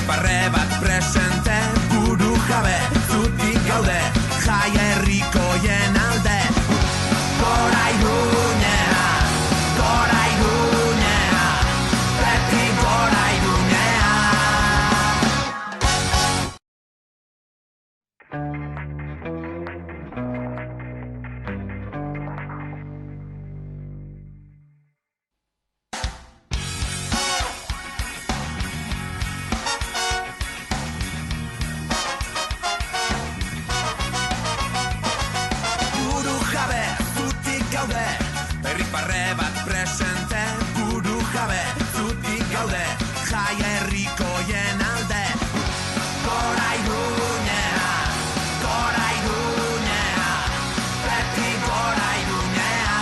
Herriparre bat presente, buru jabe, zutik gaude, jai herrikoien alde. Gora Iruñea, gora Iruñea, beti gora Iruñea. Herriparre bat presente, buru jabe, zutik gaude, jai herrikoien alde. Gora Iruñea, beti gora Iruñea.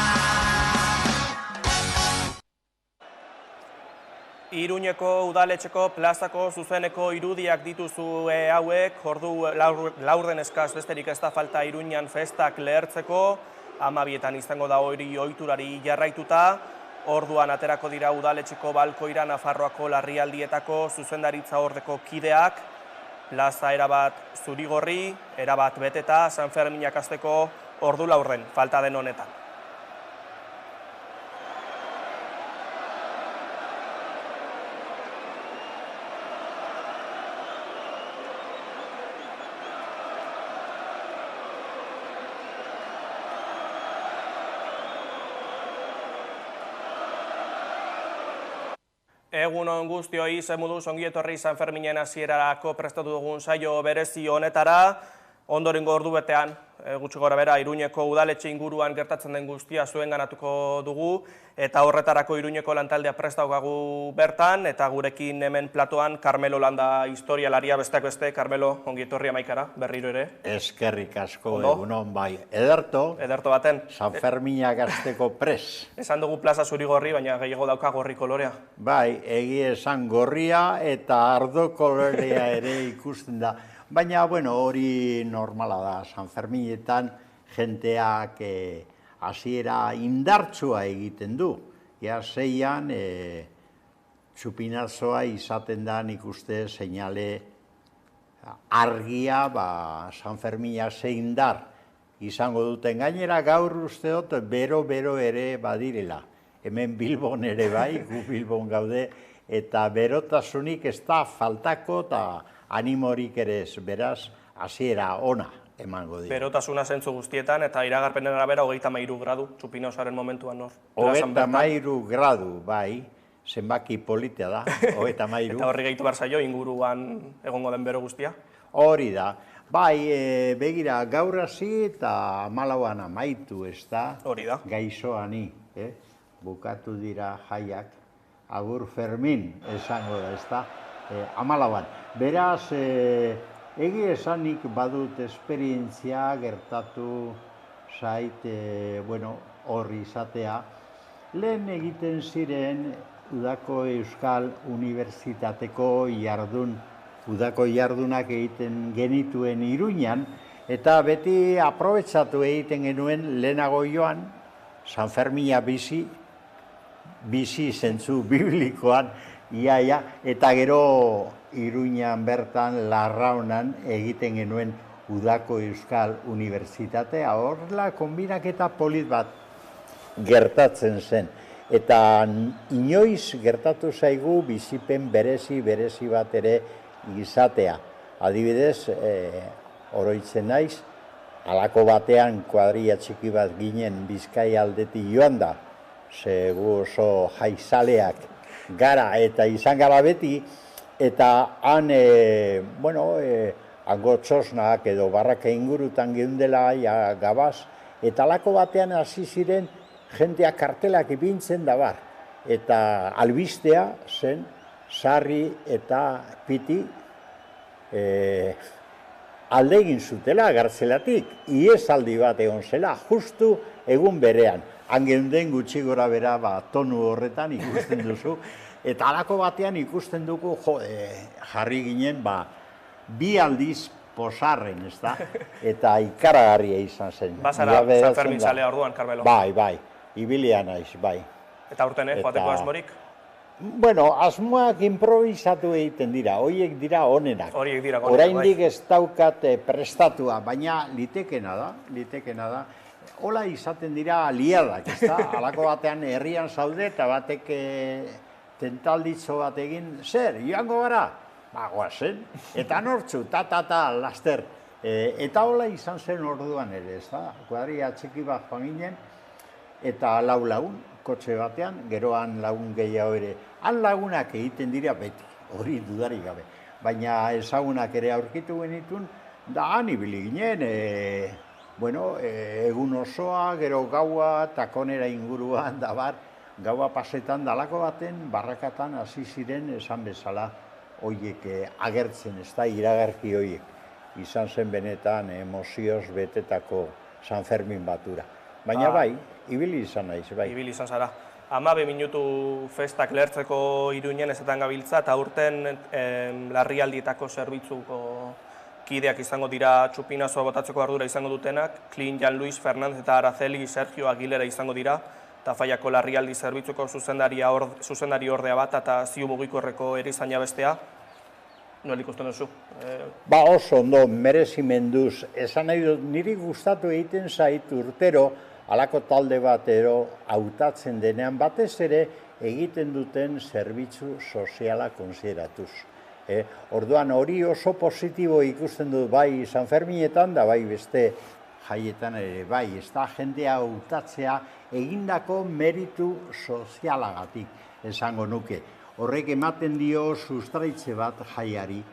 Iruñeko udaletxeko plazako zuzeneko irudiak dituzue hauek, ordu laurden eskaz besterik ez da falta Iruñan festak lehertzeko, 12etan izango da hori ohiturari jarraituta, orduan aterako dira udaletxeko balkoira Nafarroako larrialdietako zuzendaritza ordeko kideak, plaza erabat zurigorri, erabat beteta, San Ferminak hasteko ordu laurden falta den honetan. Egun on guztioi, ze moduz ongi etorri San Ferminen hasierarako prestatu dugun saio berezi honetara. Ondorengo ordubetean, gutxi gora bera, Iruñeko udaletxe inguruan gertatzen den guztia zuenganatuko dugu, eta horretarako Iruñeko lantaldea prest daukagu bertan, eta gurekin hemen platoan Carmelo Landa historialaria besteak beste. Carmelo, ongi etorri amaikara, berriro ere. Eskerrik asko, egunon bai. Ederto baten. San Ferminak hasteko pres. Esan dugu plaza zurigorri, baina gehiago dauka gorri kolorea. Bai, egia esan gorria eta ardo kolorea ere ikusten da. Baina, bueno, hori normala da. San Ferminetan jenteak hasiera indartsua egiten du. Ja, 6an txupinazoa izaten da nik uste seinale argia, San Fermina ze indar izango duten. Gainera gaur uste dut bero ere badirela. Hemen Bilbon ere bai, gu Bilbon gaude, eta berotasunik ez da faltako eta animorik ere ez, beraz, hasiera ona emango dira. Berotasuna zentzu guztietan, eta iragarpenen arabera 33 gradu, txupinazoaren momentuan hor. 33 gradu, bai, zenbaki politea da, 33. Eta horri gehitu behar zaio, inguruan egongo den bero guztia? Hori da. Bai, begira, gaur hasi eta 14an amaitu, ez da? Hori da. Gaixoani, bukatu dira jaiak, agur Fermin esango da, ez da? 14an. Beraz, egi esanik badut esperientzia gertatu zait, horri izatea. Lehen egiten ziren Udako Euskal Unibertsitateko udako jardunak egiten genituen Iruñan, eta beti aprobetxatu egiten genuen lehenago joan, San Fermina bizi zentzu biblikoan, iaia, eta gero Iruñan bertan, Larraunan egiten genuen Udako Euskal Unibertsitatea. Horrela, konbinaketa polit bat gertatzen zen. Eta inoiz gertatu zaigu bizipen berezi bat ere izatea. Adibidez, oroitzen naiz, halako batean kuadrilla txiki bat ginen Bizkaia aldetik joan da, ze gu oso jaizaleak gara eta izan gara beti, eta han, hango txosnak edo barraka ingurutan geundela gabaz, eta halako batean hasi ziren jendeak kartelak ipintzen da bar. Eta albistea zen sarri eta piti alde egin zutela gartzelatik. Ihesaldi bat egon zela, justu egun berean. Hangeunden gutxi gora bera tonu horretan ikusten duzu. Eta halako batean ikusten dugu, jarri ginen, bi aldiz posarren, ez da? Eta ikaragarria izan zen. Bazara, San Fermin zalea orduan, Carmelo? Bai, ibilia naiz, bai. Eta urten, joateko asmorik? Bueno, asmoak improvisatu egiten dira, horiek dira onenak. Horiek dira onenak, Oraindik ez daukat prestatua, baina litekena da. Hola izaten dira liadak, ezta? Halako batean herrian zaude eta batek tentalditzo bat egin, zer, joango gara? Ba, goazen, eta nortzu, laster. Eta hola izan zen orduan ere, ezta? Kuadria txiki bat joan ginen, eta lau lagun, kotxe batean, geroan lagun gehiago ere. Han lagunak egiten dira beti, hori dudarik gabe. Baina ezagunak ere aurkitu genitun, da han ibili ginen, egun osoa, gero gaua, takonera inguruan, da bar, gaua pasetan dalako baten, barrakatan hasi ziren esan bezala horiek agertzen, ez da, iragarki horiek. Izan zen benetan emozioz betetako San Fermin batura. Baina bai, ibili izan naiz, bai. Ibili izan zara. 12 minutu festak lehertzeko Iruinen ezetan gabiltza, eta aurten larrialdietako zerbitzuko kideak izango dira txupinazoa botatzeko ardura izango dutenak, Clint, Jan Luis, Fernandez eta Araceli, Sergio Aguilera izango dira, Tafallako larrialdi zerbitzuko zuzendari ordea bat eta Ziu Mugikorreko erizaina bestea. Nola ikusten duzu? Ba oso ondo, merezimenduz. Esan nahi dut, niri gustatu egiten zait urtero, halako talde batero hautatzen denean batez ere egiten duten zerbitzu soziala konsideratuz. Orduan hori oso positibo ikusten dut bai San Ferminetan da bai beste jaietan ere bai, ez da jendea hautatzea egindako meritu sozialagatik esango nuke. Horrek ematen dio sustraitze bat jaiari.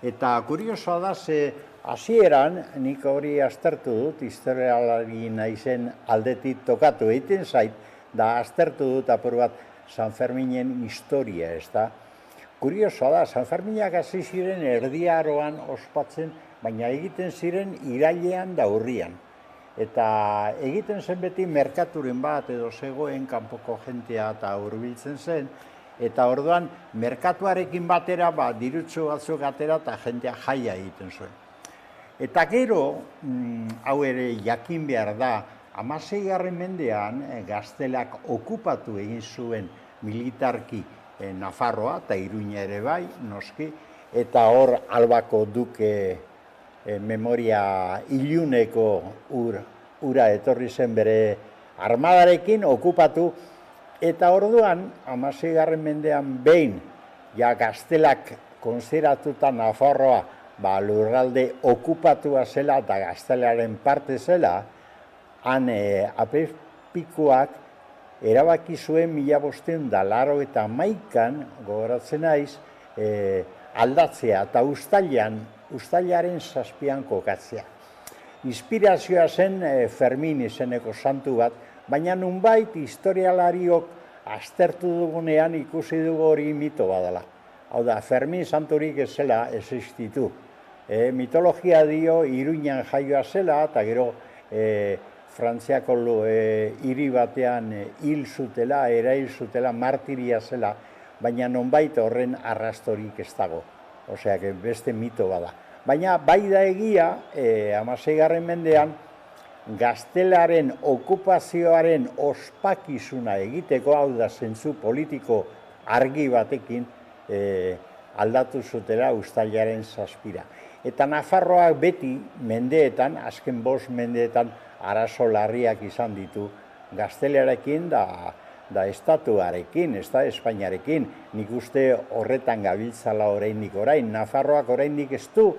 Eta kuriosoa da ze hasieran nik hori aztertu dut, historialari naizen aldetik tokatu egiten zait, da aztertu dut apur bat San Ferminen historia, ez da. Kuriosoa da, San Ferminak hasi ziren erdiaroan ospatzen, baina egiten ziren irailean da urrian. Eta egiten zen beti merkaturen bat edo zegoen kanpoko jentea eta hurbiltzen zen, eta orduan merkatuarekin batera dirutxo batzuk atera eta jentea jaia egiten zuen. Eta gero, hau ere jakin behar da, 16. mendean Gaztelak okupatu egin zuen militarki Nafarroa eta Iruña ere bai, noski, eta hor Albako duke memoria iluneko ura etorri zen bere armadarekin okupatu. Eta orduan, 16. mendean behin, Gaztelak konsideratuta Nafarroa lurralde okupatua zela eta Gaztelaren parte zela, han apezpikuak erabaki zuen 1581an, gogoratzen naiz, aldatzea eta uztailaren 7an kokatzea. Inspirazioa zen Fermin izeneko santu bat, baina nunbait historialariok aztertu dugunean ikusi dugu hori mito badala. Hau da, Fermin santurik ez zela existitu. Mitologia dio Iruñan jaioa zela, eta gero Frantziako hiri batean hil zutela, erail zutela, martiria zela, baina nonbait horren arrastorik ez dago. Osea, beste mito bada. Baina bai da egia, 16. mendean, Gaztelaren okupazioaren ospakizuna egiteko, hau da zentzu politiko argi batekin aldatu zutela uztailaren 7. Eta Nafarroak beti mendeetan, azken 5 mendeetan, arazo larriak izan ditu Gaztelearekin da estatuarekin, ez da Espainiarekin. Nik uste horretan gabiltzala oraindik orain. Nafarroak oraindik ez du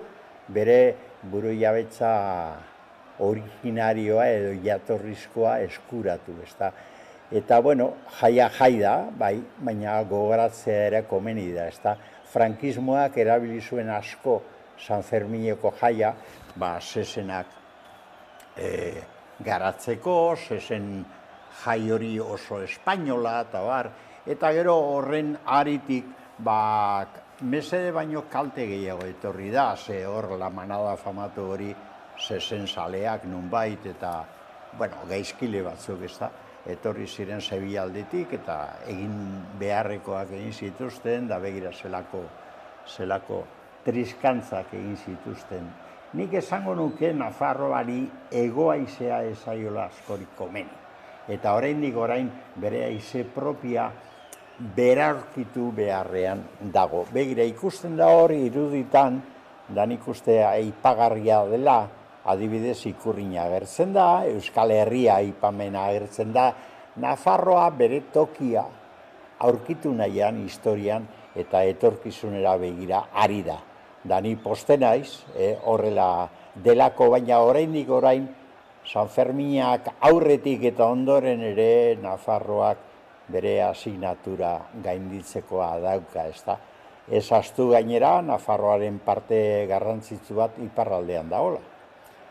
bere burujabetza originarioa edo jatorrizkoa eskuratu, ez da. Eta, bueno, jaia jai da, bai, baina gogoratzea ere komeni da, ez da. Frankismoak erabili zuen asko San Fermineko jaia, zezenak garatzeko, zezen jai hori oso espainola, eta bar, eta gero horren aritik, mesede baino kalte gehiago etorri da, ze hor la manada famatu hori zezen saleak nunbait, eta, gaizkile batzuk ez da, etorri ziren Sevillaldetik, eta egin beharrekoak egin zituzten, da begira zelako triskantzak egin zituzten. Nik esango nuke Nafarroari egoaizea ezaiola askorik komeni. Eta oraindik orain bere haize propia berarkitu beharrean dago. Begira, ikusten da hori iruditan, da nik uste aipagarria dela, adibidez Ikurrina agertzen da, Euskal Herria aipamena agertzen da, Nafarroa bere tokia aurkitu nahian historian eta etorkizunera begira ari da. Da ni poste naiz, horrela delako, baina oraindik orain San Ferminak aurretik eta ondoren ere Nafarroak bere asignatura gainditzekoa dauka, ezta. Ez ahaztu gainera, Nafarroaren parte garrantzitsu bat iparraldean dagoela.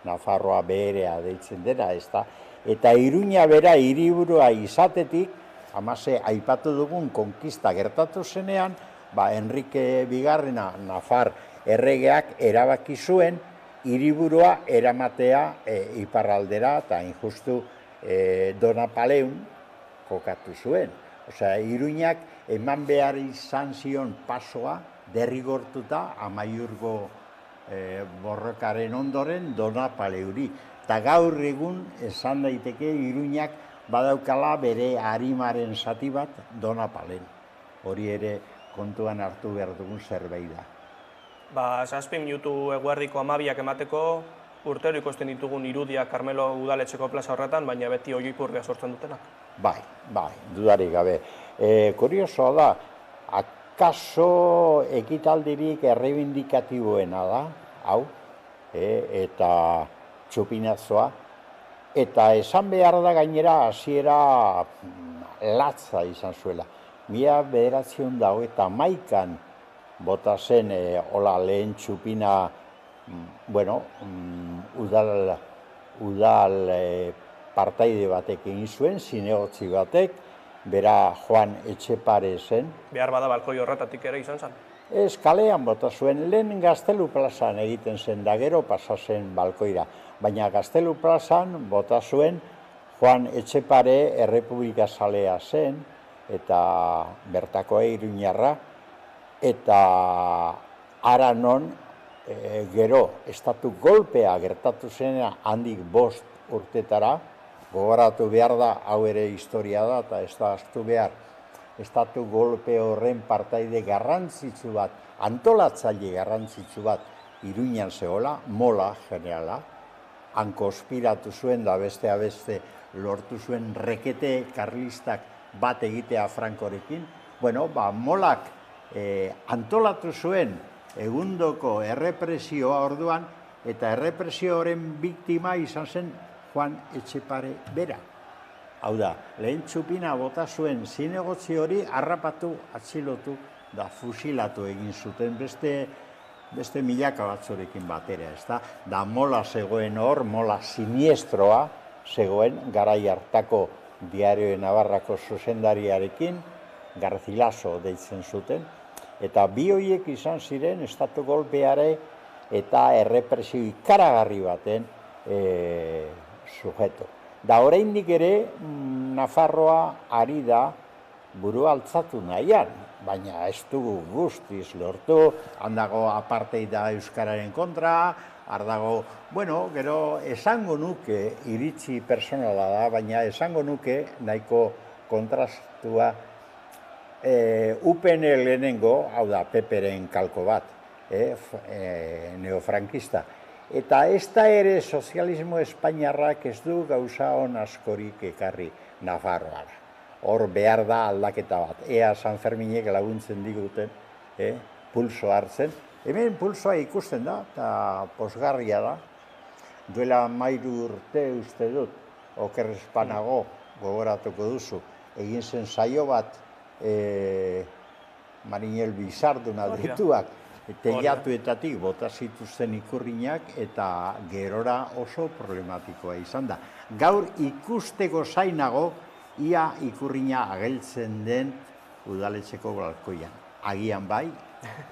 Nafarroa berea deitzen dena, ezta. Eta Iruña bera hiriburua izatetik, hamase aipatu dugun konkista gertatu zenean, Enrique Bigarrena Nafar erregeak erabaki zuen hiriburua eramatea iparraldera eta injustu Donapaleun kokatu zuen. Osea, Iruñak eman behar izan zion pasoa derrigortuta Amaiurgo borrokaren ondoren Donapaleuri. Eta gaur egun esan daiteke Iruñak badaukala bere arimaren zati bat Donapalen. Hori ere kontuan hartu behar dugun zerbait da. 7 minutu eguerdiko 12ak emateko urtero ikusten ditugun irudiak Karmelo udaletxeko plaza horretan, baina beti oihu-ipurdia sortzen dutenak. Bai, dudarik gabe. Kuriosoa da, akaso ekitaldirik errebindikatiboena da, hau, eta txupinazoa, eta esan behar da gainera hasiera latza izan zuela. 1991an bota zen hola lehen txupina, udal partaide batek egin zuen, zinegotzi batek, bera Juan Etxepare zen. Behar bada balkoi horretatik ere izan zen? Ez, kalean bota zuen, lehen Gaztelu plazan egiten zen, da gero pasa zen balkoira. Baina Gaztelu plazan bota zuen Juan Etxepare Errepublika zalea zen, eta bertakoa Iruñarra, eta ara non gero estatu golpea gertatu zena handik 5 urtetara, gogoratu behar da, hau ere historia da, eta ez da ahaztu behar, estatu golpe horren partaide garrantzitsu bat, antolatzaile garrantzitsu bat Iruñan zegoela, Mola generala, han konspiratu zuen da beste lortu zuen rekete karlistak bat egitea Frankorekin. Molak antolatu zuen egundoko errepresioa orduan, eta errepresio horren biktima izan zen Juan Etxepare bera. Hau da, lehen txupina bota zuen zinegotzi hori harrapatu, atxilotu da fusilatu egin zuten beste milaka batzurekin batera, ezta? Da Mola zegoen hor, Mola siniestroa zegoen garai hartako Diario Navarrako zuzendariarekin, Garcilaso deitzen zuten, eta bi horiek izan ziren estatu golpeare eta errepresio ikaragarri baten sujeto. Da oraindik ere Nafarroa ari da burua altzatu nahian, baina ez dugu guztiz lortu, handago aparteida euskararen kontra, ardago, gero esango nuke iritzi personala da, baina esango nuke nahiko kontrastua UPN lehenengo, hau da, Peperen kalko bat, neofrankista. Eta ez da ere sozialismo espainiarrak ez du gauza hon askorik ekarri Nafarroara. Hor behar da aldaketa bat. Ea San Ferminek laguntzen diguten, pulso hartzen. Hemen pulsoa ikusten da, eta posgarria da. Duela 13 urte uste dut, okerrezpanago gogoratuko duzu. Egin zen saio bat, Marinel Bizarduna deituak, teilatuetatik bota zituzten Ikurrinak, eta gerora oso problematikoa izan da. Gaur ikusteko zainago, ia Ikurrina ageltzen den udaletxeko balkoian. Agian bai,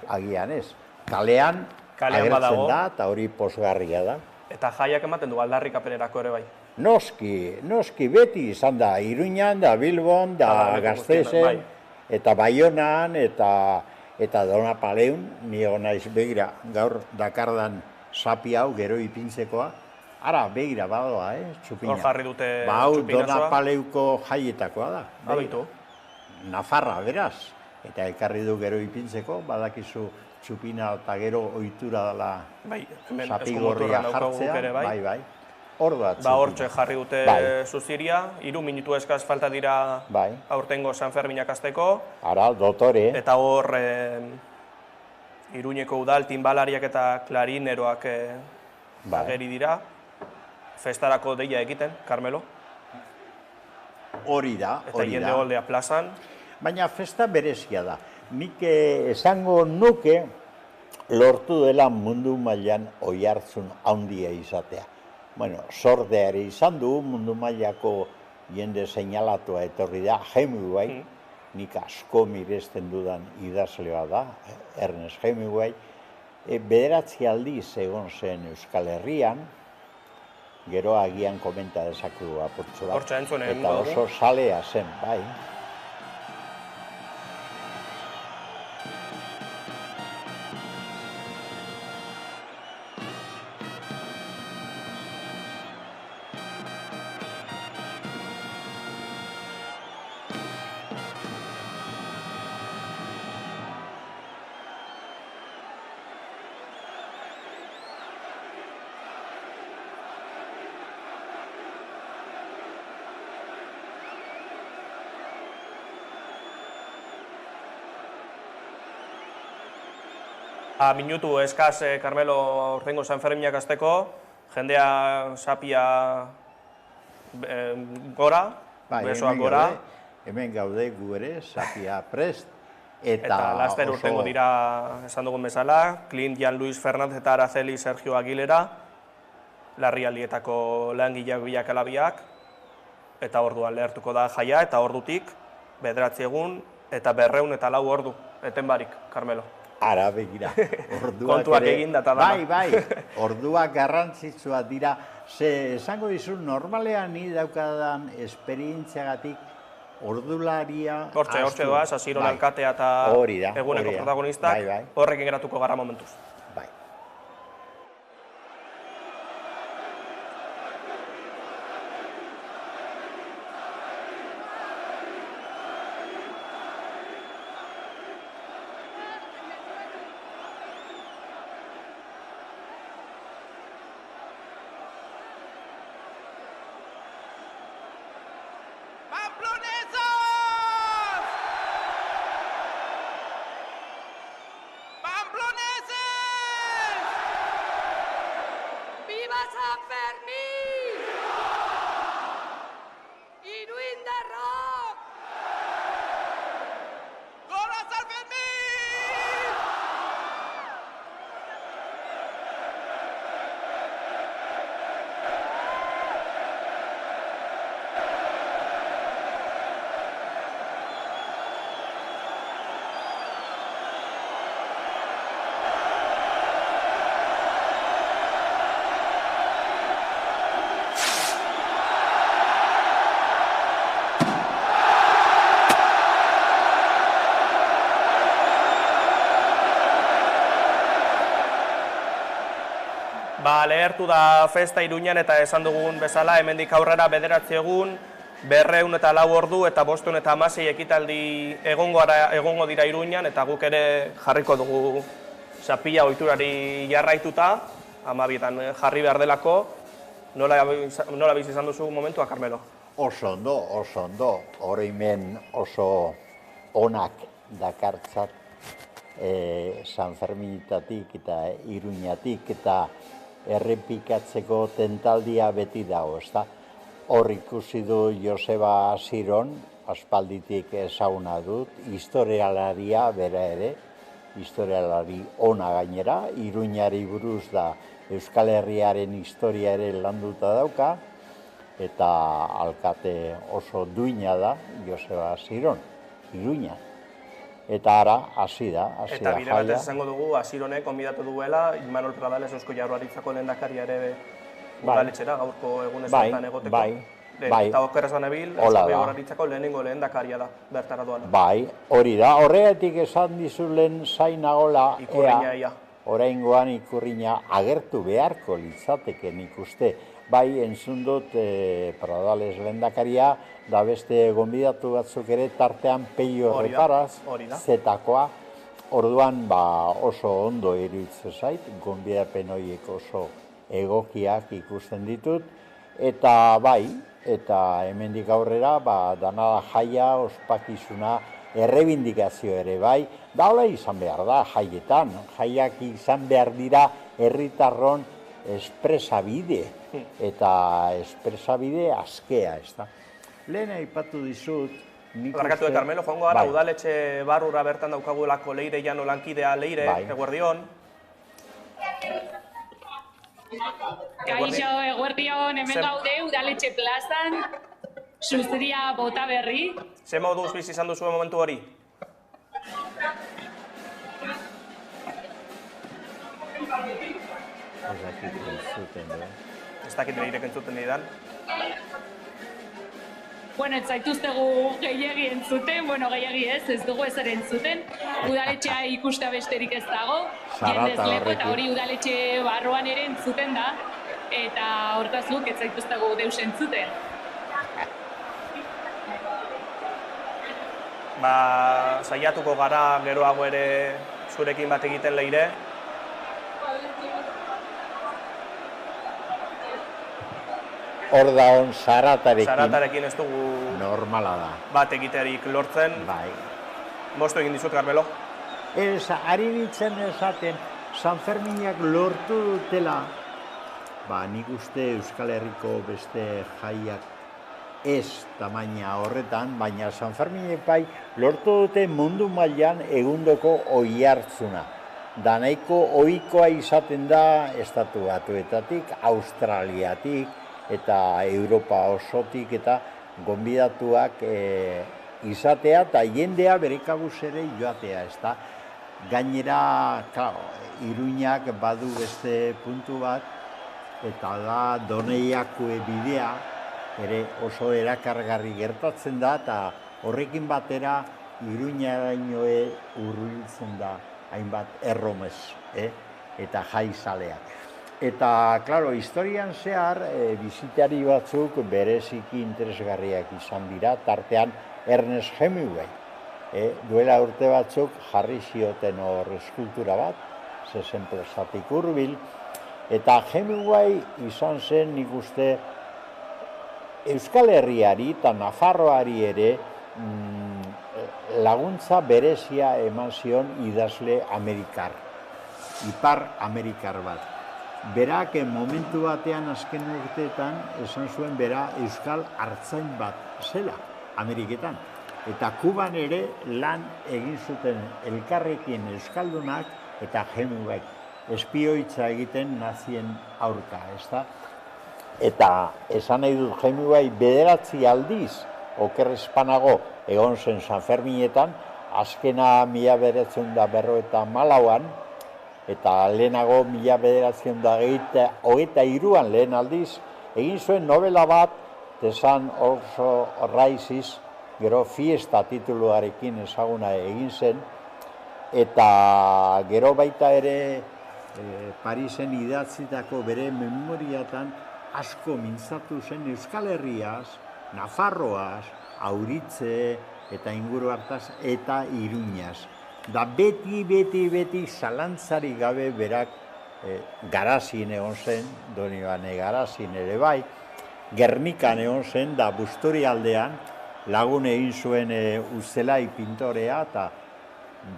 agian ez. Kalean agertzen da, eta hori posgarria da. Eta jaiak ematen du aldarrikapenerako ere bai? Noski beti izan da, Iruñan, da Bilbon, da Gasteizen, eta Baionan, eta Donapaleun, nigo naiz begira, gaur dakardan sapi hau, gero ipintzekoa, ara, begira badoa, txupina. Hor jarri dute Hau txupinazoa. Donapaleuko jaietakoa da. Abitu. Nafarra beraz, eta ekarri du gero ipintzeko, badakizu txupina eta gero ohitura dela Bai, hemen zapigorria eskumotorra daukagu jartzea, ere, bai. bai. Hor da txupina. Hortxe jarri dute Bai. zuziria, 3 minutu eskaz falta dira Bai. aurtengo San Ferminak hasteko, Ara, dotore, eta hor Iruñeko udal, tinbalariak eta klarineroak Bai. ageri dira, festarako deia egiten, Carmelo, hori da, eta jende goldea plazan. Baina festa berezia da. Nik esango nuke lortu dela mundu mailan oihartzun handia izatea. Bueno, sordeari izan du mundu mailako jende seinalatua etorri da, Hemingway, nik asko miresten dudan idazlea da, Ernest Hemingway, 9 aldiz egon zen Euskal Herrian, gero agian komenta dezakegu apurtxo bat. Hortxe entzuen Eta egingo dugu. oso salea zen, bai. Minutu eskaz, Carmelo, aurtengo San Ferminak hasteko, jendea sapia gora, besoak gora. Hemen gaude gu ere, sapia prest. Eta laster urtengo dira, esan dugun bezala, Clint, Jan Luis Fernández eta Araceli Sergio Aguilera, larrialdietako langileak biak alabiak, eta orduan lehertuko da jaia, eta ordutik, 9 egun, eta 204 ordu, eten barik, Carmelo. Ara begira, Kontuak egin da eta dama. Bai, orduak garrantzitsua dira. Ze esango dizu, normalean ni daukadan esperientziagatik ordularia... Hortxe doaz, Asiron alkatea eta eguneko protagonistak, horrekin geratuko gara momentuz. Bai. San Fermín! Iruindarrok! ¡Gora San Fermín! Lehertu da festa Iruñan eta esan dugun bezala, hemendik aurrera 9 egun, 204 ordu eta 516 ekitaldi egongo dira Iruñan, eta guk ere jarriko dugu sapia ohiturari jarraituta, 12etan jarri behar delako. Nola bizi izan duzu momentua, Carmelo? Oso ondo, oroimen oso onak dakartzat San Ferminitatik eta Iruñatik, eta errepikatzeko tentaldia beti dago, ezta? Hor ikusi du Joseba Asiron, aspalditik ezaguna dut, historialaria bera ere, historialari ona gainera, Iruñari buruz da Euskal Herriaren historia ere landuta dauka, eta alkate oso duina da Joseba Asiron, Iruña. Eta ara, hasi da jaia. Eta bide batez esango dugu, Asironek konbidatu duela, Imanol Pradales Eusko Jaurlaritzako lehendakaria ere udaletxera, gaurko egunetan egoteko. Bai. Eta okeraz banebil, Eusko Jaurlaritzako lehenengo lehendakaria da, bertara doana. Bai, hori da, horregatik esan dizulen zainagola, Ikurriña ia. Oraingoan Ikurriña agertu beharko litzateke nik uste. bai entzun dut Pradales lehendakaria, da beste gonbidatu batzuk ere tartean Peio Hori da, Reparaz, hori da. Zetakoa, orduan oso ondo iruditzen zait, gonbidapen horiek oso egokiak ikusten ditut, eta bai, eta hemendik aurrera, dana jaia, ospakizuna, errebindikazio ere bai, da hola izan behar da jaietan, jaiak izan behar dira herritarron espresabide, eta espresabide askea, ez da. Lehen aipatu dizut, nik Barkatu uste- Carmelo, joango gara, Bai. udaletxe barrura bertan daukagulako Leire Jano lankidea. Leire, Bai. eguerdion. Kaixo, eguerdion, hemen Zer- gaude, udaletxe plazan, suzeria bota berri. Ze moduz bizi izan duzu momentu hori? Ez dakit entzuten, Ez dakit Leirek entzuten didan. Bueno, ez zaituztegu gehiegi entzuten, gehiegi ez dugu ezer entzuten. Udaletxea ikustea besterik ez dago, Zarata jendez lepo eta horrekin. hori udaletxe barruan ere entzuten da. Eta hortaz guk ez zaituztegu deus entzuten. Saiatuko gara geroago ere zurekin bat egiten Leire. Hor da hon zaratarekin, Zaratarekin ez dugu normala da. bat egiterik lortzen. Bai. Mostu egin dizut, Carmelo. Ez, ari nintzen esaten, San Ferminak lortu dutela, nik uste Euskal Herriko beste jaiak ez tamaina horretan, baina San Ferminek bai lortu dute mundu mailan egundoko oihartzuna. Da nahiko ohikoa izaten da Estatu Batuetatik, Australiatik eta Europa osotik eta gonbidatuak izatea eta jendea bere kabuz ere joatea, ez da. Gainera, claro, Iruñak badu beste puntu bat, eta da Doneiakue bidea, ere oso erakargarri gertatzen da, eta horrekin batera Iruñarainoe hurbiltzen da hainbat erromez, eta jaizaleak. Eta, claro, historian zehar, bizitari batzuk bereziki interesgarriak izan dira, tartean Ernest Hemingway. Duela urte batzuk jarri zioten hor eskultura bat, zezen plazatik hurbil, eta Hemingway izan zen nik uste Euskal Herriari eta Nafarroari ere laguntza berezia eman zion idazle amerikar, ipar amerikar bat. Berak momentu batean azken urteetan esan zuen bera Euskal artzain bat zela Ameriketan. Eta Kuban ere lan egin zuten elkarrekin euskaldunak eta Hemingway espioitza egiten nazien aurka, ezta? Eta esan nahi dut Hemingway 9 aldiz okerrezpanago egon zen San Ferminetan, azkena 1954an, eta lehenago 1923an lehen aldiz, egin zuen novela bat, The Sun Also Rises, gero Fiesta tituluarekin ezaguna egin zen, eta gero baita ere Parisen idatzitako bere memoriatan asko mintzatu zen Euskal Herriaz, Nafarroaz, Auritze eta inguru hartaz eta Iruñaz. Da beti zalantzarik gabe berak Garazin egon zen, Donibane Garazin ere bai, Gernikan egon zen, da Busturialdean lagun egin zuen Uzelai pintorea, eta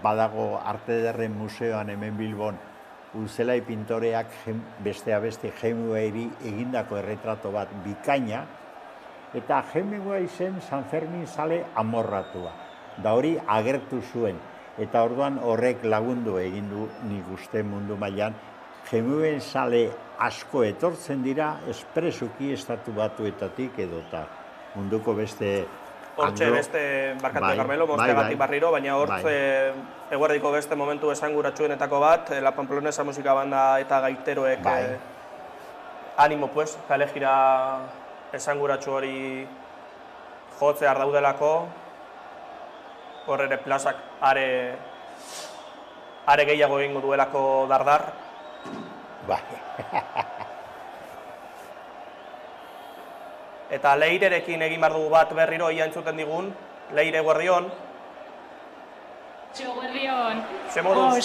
badago Arte Ederren Museoan hemen Bilbon Uzelai pintoreak bestea beste Hemingwayri egindako erretrato bat bikaina, eta Hemingway zen San Fermin zale amorratua, da hori agertu zuen, eta orduan horrek lagundu egin du nik uste mundu mailan. Hemingway zale asko etortzen dira espresuki Estatu Batuetatik edota munduko beste Hortxe beste, barkatu Carmelo, mozteagatik barriro, baina hortze eguerdiko beste momentu esanguratsuenetako bat, La Pamplonesa musika banda eta gaiteroek animo, pues, kale jira esanguratsu hori jotzear daudelako, hor ere plazak are gehiago egingo duelako dardar. Bai. Eta Leirerekin egin behar dugu bat berriro, ia entzuten digun. Leire, guardion. Guardion. Ze moduz?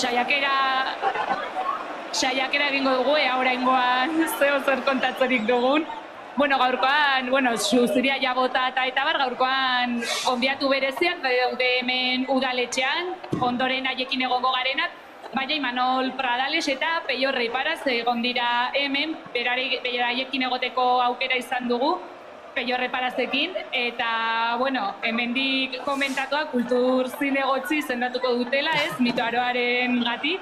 Saiakera egingo dugu, oraingoan zer kontatzerik dugun. Bueno, gaurkoan, zuria jabota eta bar, gaurkoan gonbiatu bereziak daude hemen udaletxean, ondoren haiekin egongo garenak, baina Imanol Pradales eta Peio Reiparaz egon dira hemen, beraiekin egoteko aukera izan dugu, Peio Reiparazekin, eta, hemendik komentatua kultur zinegotzi izendatuko dutela, mitoaroaren gatik.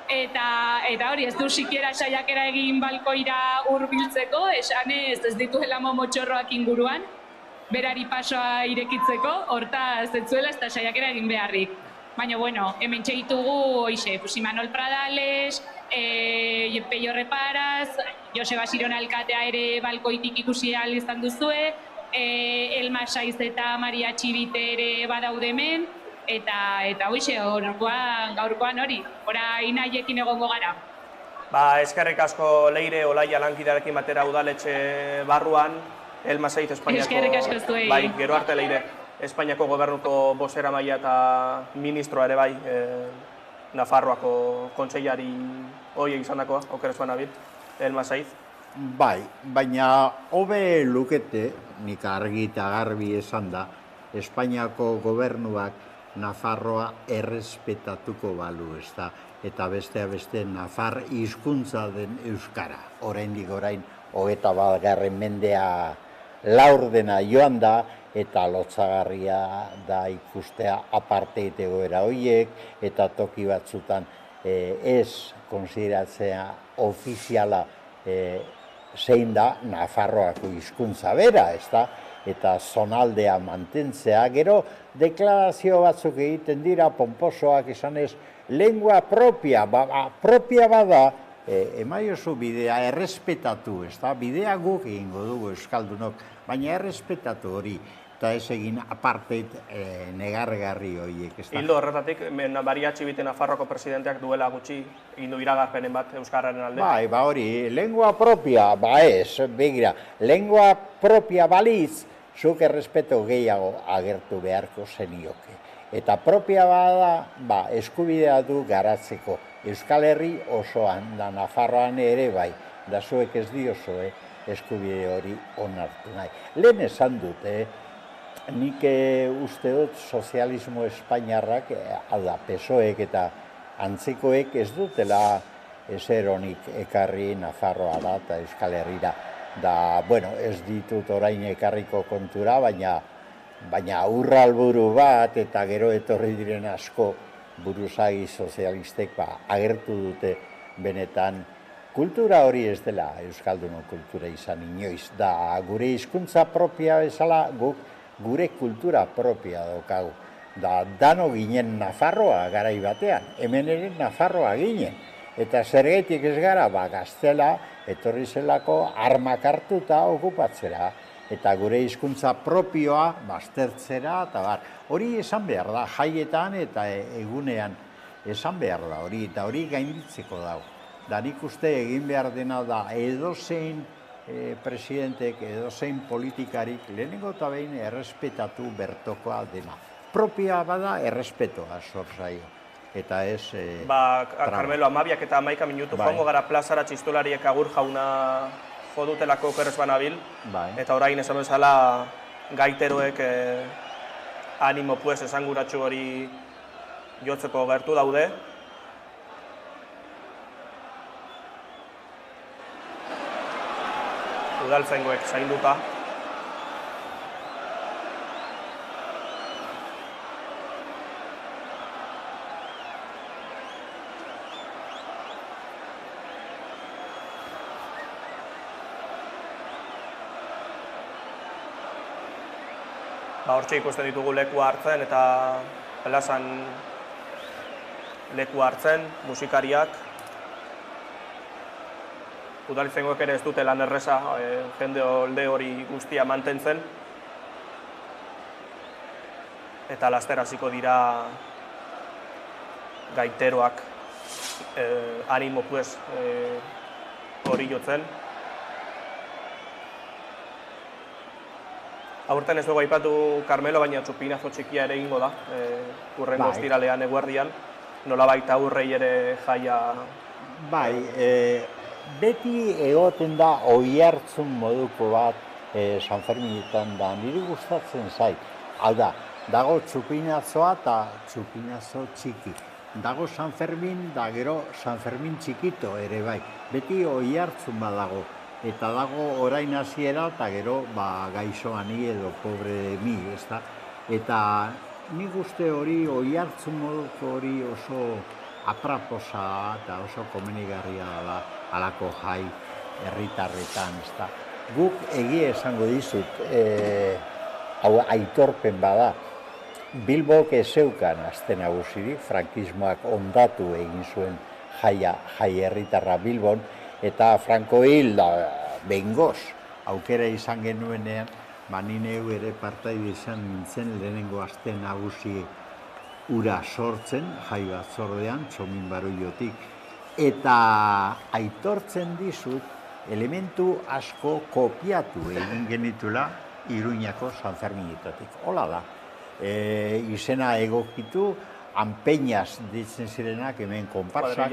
Eta hori, ez du sikiera saiakera egin balkoira hurbiltzeko, esanez ez dituela momotxorroak inguruan, berari pasoa irekitzeko, hortaz ez zuela ez da saiakera egin beharrik. Baina, hemen txegitugu, Imanol Pradales, Peio Reparaz, Joseba Siron alkatea ere balkoitik ikusi ahal izan duzue, Elma Saiz eta Maria Txibite ere badaude hemen, eta gaurkoan hori, orain haiekin egongo gara. Eskerrik asko Leire Olaia lankidearekin batera udaletxe barruan, Elma Saiz Espainiako... Eskerrik asko zuei. Bai, gero arte Leire, Espainiako gobernuko bozeramailea eta ministroa ere bai, Nafarroako kontseilari hori izandakoa, oker ez banabil, Elma Saiz. Bai, baina hobe lukete, nik argi eta garbi esan da, Espainiako gobernuak Nafarroa errespetatuko balu, ez da, eta bestea beste Nafar hizkuntza den euskara. Oraindik orain 21. mendea laurdena joan da, eta lotsagarria da ikustea apartheid egoera horiek, eta toki batzutan ez konsideratzea ofiziala zein da Nafarroako hizkuntza bera, ez da, eta zonaldea mantentzea, gero deklarazio batzuk egiten dira, pomposoak esanez, lengua propia, propia bada, emaiozu bidea errespetatu, ez da, bidea guk egingo dugu euskaldunok, baina errespetatu hori, eta ez egin apartheid negargarri horiek, ez da. Hildo horretatik, Maria Txibite Nafarroako presidenteak duela gutxi egin du iragarpenen bat euskararen alde. Bai, hori, lengua propia, ez, begira, lengua propia baliz, zuk errespeto gehiago agertu beharko zenioke. Eta propia bada, eskubidea du garatzeko. Euskal Herri osoan, da Nafarroan ere bai, da zuek ez diozue eskubide hori onartu nahi. Lehen esan dut, nik uste dut sozialismo espainiarrak, PSOEk eta antzikoek ez dutela ezer honik ekarri Nafarroa da eta Euskal Herrira. Da, ez ditut orain ekarriko kontura, baina urralburu bat eta gero etorri diren asko buruzagi sozialistek agertu dute benetan kultura hori ez dela Euskaldunon kultura izan inoiz. Da, gure hizkuntza propia bezala guk gure kultura propia daukagu. Da, dano ginen Nafarroa garai batean, hemen ere Nafarroa ginen. Eta zergaitik ez gara, gaztela, etorri zelako armak hartuta okupatzera. Eta gure hizkuntza propioa baztertzera, eta hori esan behar da, jaietan eta egunean esan behar da hori, eta hori gainditzeko dago. Da nik uste egin behar dena da edozein presidentek, edozein politikarik, lehenengo eta behin errespetatu bertokoa dena. Propia bada errespetoa sor zaio. Eta ez... Carmelo, 12 eta 11 minutu joango gara plazara txistolariek agur jauna jodutelako oker ez banabil. Eta orain esan bezala gaiteroek animo esanguratsu hori jotzeko gertu daude. Udaltzaingoek zainduta. Hortxe ikusten ditugu leku hartzen eta plazan leku hartzen, musikariak. Udaltzaingoek ere ez dute lan erreza, jende olde hori guztia mantentzen. Eta laster hasiko dira gaiteroak animo hori jotzen. Aurten ez dugu aipatu Carmelo, baina txupinazo txikia ere egingo da, hurrengo ostiralean eguerdian, nolabait aurrei ere jaia... Bai, beti egoten da oihartzun moduko bat San Ferminetan da, niri gustatzen zait. Hau da, dago txupinazoa eta txupinazo txiki. Dago San Fermin, da gero San Fermin txikito ere bai. Beti oihartzun badago. Eta dago orain hasiera eta gero gaixoani edo pobre de mi, ezta? Eta nik uste hori oihartzun moduko hori oso apraposa eta oso komenigarria da halako jai herritarretan, ezta? Guk egia esango dizut, hau aitorpen bada, Bilbok ez zeukan aste nagusirik, frankismoak ondatu egin zuen jai herritarra Bilbon, eta Franco hil behingoz aukera izan genuenean, ni neu ere partaide izan nintzen lehenengo aste nagusi ura sortzen, jai batzordean, Txomin Baroiotik, eta aitortzen dizut, elementu asko kopiatu egin genitula Iruñako San Ferminetatik. Hola da, izena egokitu, anpeñas ditzen zirenak, hemen konparsak,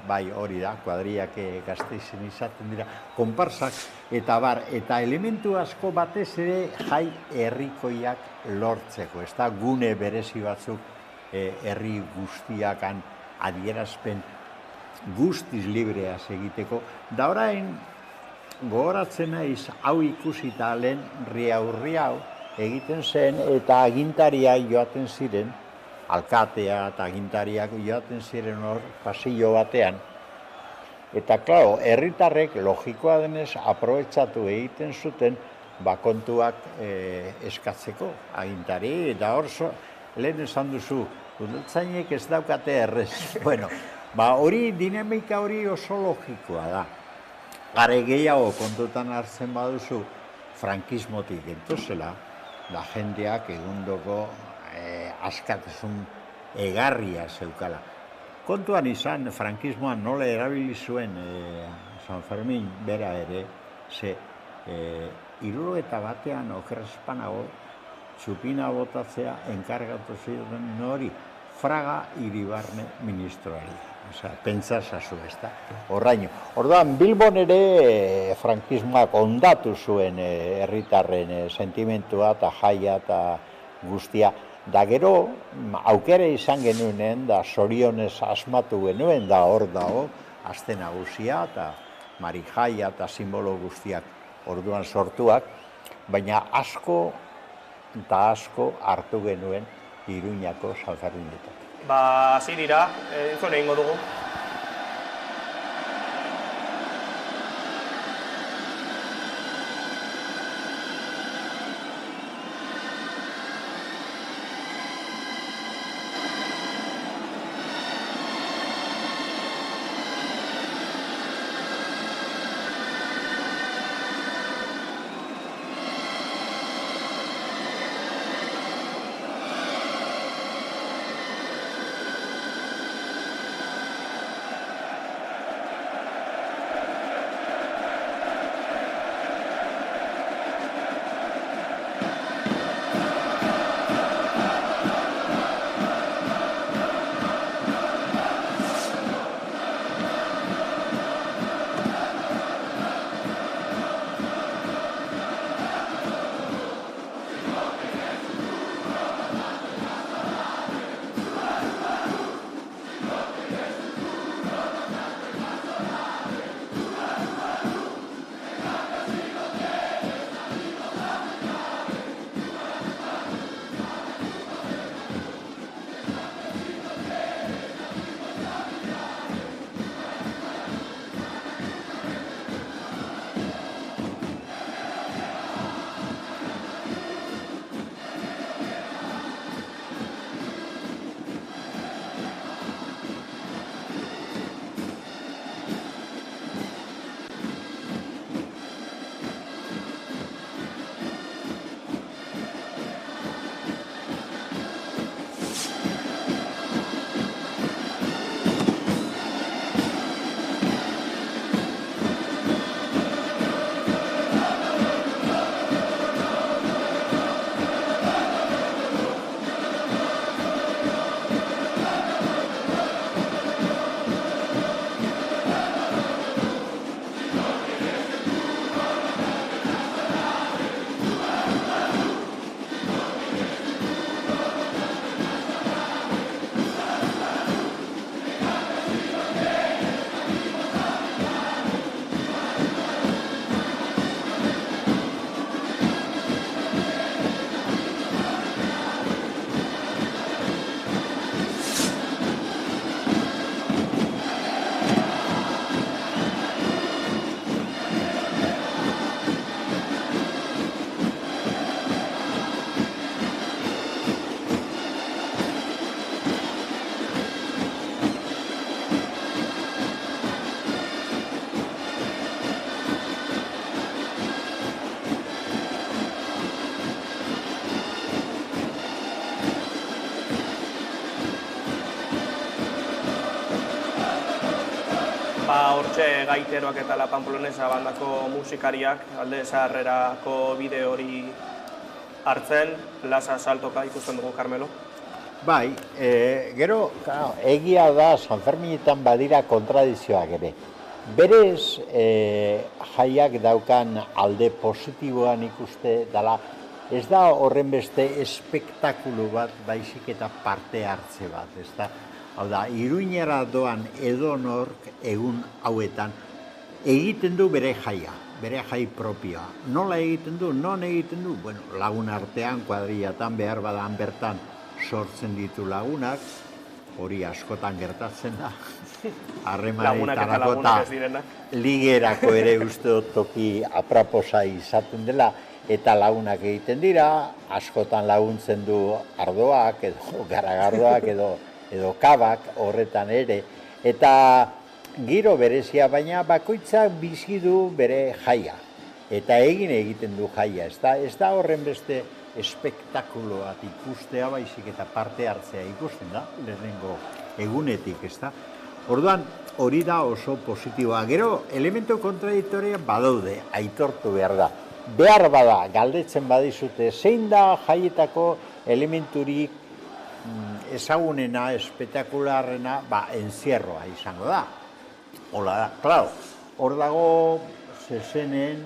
bai hori da, kuadriak Gasteizen izaten dira, konparsak, eta elementu asko batez ere jai herrikoiak lortzeko, ez da gune berezi batzuk herri guztiakan adierazpen guztiz libreaz egiteko, da orain gogoratzen naiz hau ikusita lehen riau egiten zen eta agintaria joaten ziren, alkatea eta agintariak joaten ziren hor pasillo batean, eta klaro, herritarrek logikoa denez aprobetxatu egiten zuten kontuak eskatzeko agintari, eta hor lehen esan duzu, udaltzainek ez daukate errez. Bueno, hori dinamika hori oso logikoa da. Gare gehiago kontutan hartzen baduzu, frankismotik gentozela, da jendeak egundoko askatasun egarria zeukala. Kontuan izan, frankismoan nola erabili zuen San Fermin bera ere, ze 71 okerrezpanago txupina botatzea enkargatu ziren hori Fraga Iribarne ministroari. Osea, pentsa zazu, ez da? Horraino. Orduan, Bilbon ere frankismoak ondatu zuen herritarren sentimentua eta jaia eta guztia. Da gero, aukera izan genuenen, da zorionez asmatu genuen, da hor dago, aste nagusia eta marijaia eta simbolo guztiak orduan sortuak, baina asko eta asko hartu genuen Iruñako San Ferminetak. Hasi dira, entzun egingo dugu. Hortxe gaiteroak eta La Pamplonesa bandako musikariak alde zaharrerako bideo hori hartzen, plaza saltoka ikusten dugu, Carmelo. Bai, gero, egia da, San Ferminetan badira kontradizioak ere. Berez, jaiak daukan alde positiboan ikuste dela, ez da horren beste espektakulu bat, baizik eta parte hartze bat, ez da. Hau da, Iruñera doan edonork egun hauetan egiten du bere jaia, bere jai propioa. Nola egiten du, non egiten du? Bueno, lagun artean, kuadrillatan, behar badan bertan sortzen ditu lagunak, hori askotan gertatzen da. Harremanetarako eta ligerako ere uste dut toki aproposa izaten dela, eta lagunak egiten dira, askotan laguntzen du ardoak, edo garagardoak, edo kabak horretan ere, eta giro berezia, baina bakoitzak bizi du bere jaia, eta egiten du jaia, ez da horren beste espektakulo bat ikustea, baizik eta parte hartzea ikusten da, lehenengo egunetik, ez da. Orduan, hori da oso positiboa. Gero, elementu kontradiktoria badaude, aitortu behar da. Behar bada, galdetzen badizute, zein da jaietako elementurik ezagunena, espektakularrena, enzierroa izango da. Hola da, klaro, hor dago zezenen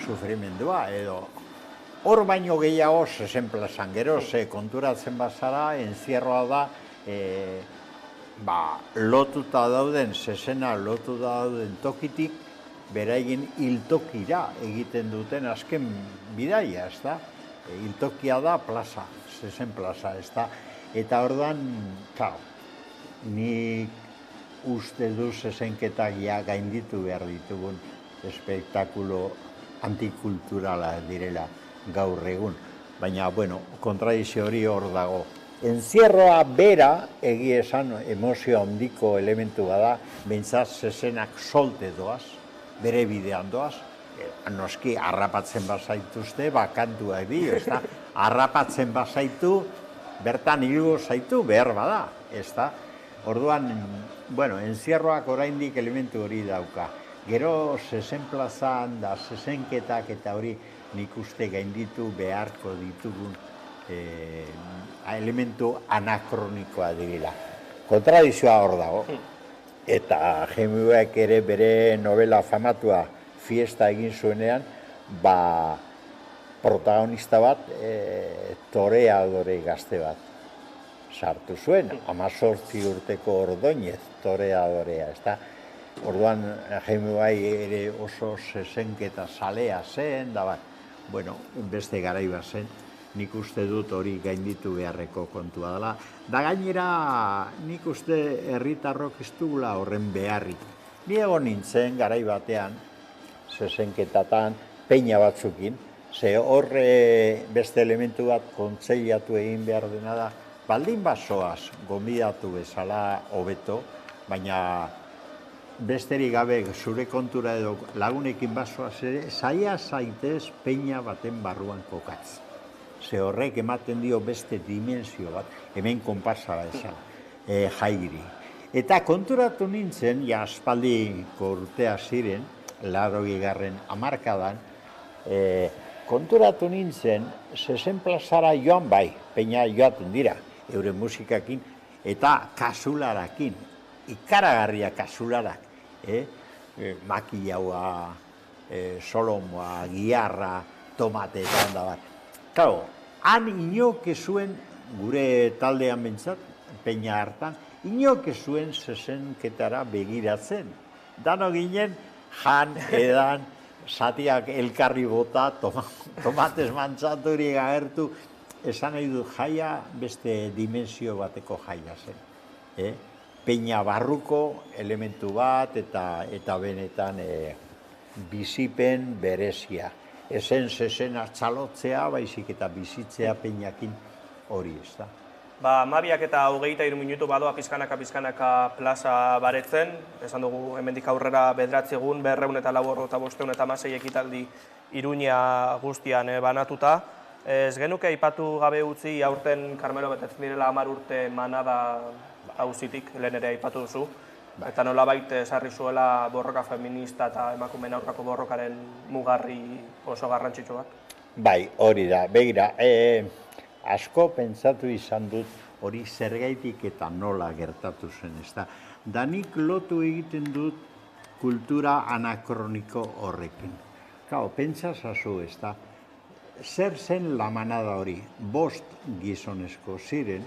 sufrimendua, edo hor baino gehiago zezen plazan, gero, konturatzen bazara, enzierroa da, lotuta dauden, zezena lotuta dauden tokitik, beraien hiltokira egiten duten azken bidaia, ez da? Hiltokia da plaza, zezen plaza, ez da? Eta orduan, nik uste du zezenketak gainditu behar ditugun espektakulo antikulturala direla gaur egun. Baina, bueno, kontradizio hori hor dago. Enzierroa bera, egia esan, emozio handiko elementu bada, behintzat zezenak solte doaz, bere bidean doaz, noski harrapatzen bazaituzte, kantua ebi, ez da, harrapatzen bazaitu, bertan hilgo zaitu behar bada, ez da. Orduan, bueno, enzierroak oraindik elementu hori dauka. Gero, zezen plazan da, zezenketak eta hori nik uste gainditu beharko ditugun elementu anakronikoa direla. Kontradizioa hor dago. Eta Hemingwayk ere bere novela famatua Fiesta egin zuenean, protagonista bat, toreadore gazte bat sartu zuen, 18 urteko Ordoñez toreadorea, ez da? Orduan Hemingway ere oso zezenketa zalea zen, da bat, bueno, beste garaiba zen, nik uste dut hori gainditu beharreko kontua dela. Da gainera, nik uste herritarrok ez dugula horren beharrik. Ni egon nintzen garai batean, zezenketatan, peina batzukin, ze horre beste elementu bat kontseiatu egin behar dena da, baldin basoaz, gonbidatu bezala hobeto, baina besterik gabe zure kontura edo lagunekin basoaz ere, zaila zaitez peina baten barruan kokatz. Ze horrek ematen dio beste dimensio bat, hemen konparsa esan, jaigiri. Eta konturatu nintzen, ja aspaldiko urtea ziren, 80. hamarkadan, konturatu nintzen, zezen plazara joan bai, peina joaten dira, euren musikakin, eta kasularakin, ikaragarria kasularak, makillaua, solomoa, giarra, tomatetan da bat. Claro, han inok zuen, gure taldean bentsat, peina hartan, inok zuen zezenketara begiratzen. Dano ginen, jan, edan, zatiak elkarri bota, tomates mantzaturik agertu, esan nahi du jaia beste dimensio bateko jaia zen. Peina barruko elementu bat eta benetan bizipen berezia. Ezen zezena txalotzea, baizik eta bizitzea peinakin hori ez da. 12:23 minutu badoa pizkanaka plaza baretzen, esan dugu hemendik aurrera 9 egun, 204 ekitaldi Iruña guztian banatuta. Ez genuke aipatu gabe utzi aurten Carmelo betetzen direla 10 urte manada auzitik, lehen ere aipatu duzu. Eta nolabait esarri zuela borroka feminista eta emakumeen aurkako borrokaren mugarri oso garrantzitsu bat? Bai, hori da, begira, asko pentsatu izan dut hori zergaitik eta nola gertatu zen, ezta. Danik lotu egiten dut kultura anakroniko horrekin. Kao, pentsazazu, ezta, zer zen la manada hori, 5 gizonezko ziren,